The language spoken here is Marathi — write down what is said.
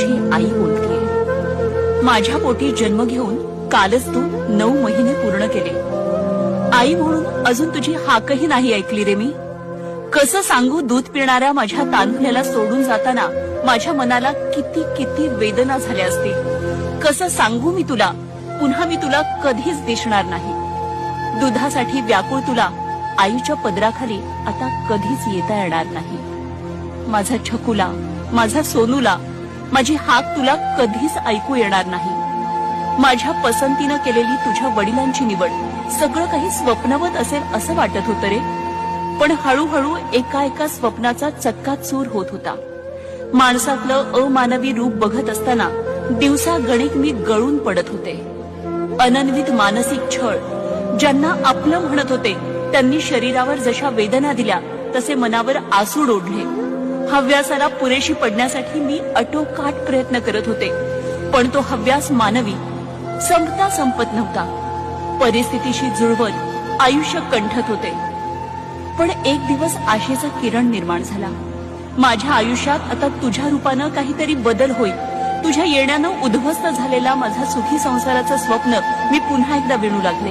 तुझी आई बोलतेय। माझ्या पोटी जन्म घेऊन कालच तू 9 महिने पूर्ण केले। आई म्हणून अजून तुझी हाकही नाही ऐकली रे मी। कसं सांगू दूध पिणाऱ्या माझ्या तान्हुल्याला सोडून जाताना माझ्या मनाला किती किती वेदना झाल्या असतील। कसं सांगू मी तुला, पुन्हा मी तुला कधीच दिसणार नाही। दुधासाठी व्याकुळ तुला आईच्या पदराखाली आता कधीच येता येणार नाही। माझा छकुला, माझा सोनूला, माझी हाक तुला कधीच ऐकू येणार नाही। माझ्या पसंतीनं केलेली तुझ्या वडिलांची निवड सगळं काही स्वप्नवत असेल असं वाटत होतं रे। पण हळूहळू एका एका स्वप्नाचा चक्काचूर होत होता। माणसातलं अमानवी रूप बघत असताना दिवसा गणिक मी गळून पडत होते। अनन्वित मानसिक छळ, ज्यांना आपलं म्हणत होते त्यांनी शरीरावर जशा वेदना दिल्या तसे मनावर आसूड ओढले। हव्यासाला पुरेशी पडण्यासाठी मी आटोकाट प्रयत्न करत होते, पण तो हव्यास मानवी संपता संपत नव्हता। परिस्थितीशी जुळवत आयुष्य कंठत होते। पण एक दिवस आशेचा किरण निर्माण झाला। माझ्या आयुष्यात आता तुझ्या रूपानं काहीतरी बदल होईल। तुझ्या येण्यानं उद्ध्वस्त झालेला माझा सुखी संसाराचं स्वप्न मी पुन्हा एकदा विणू लागले।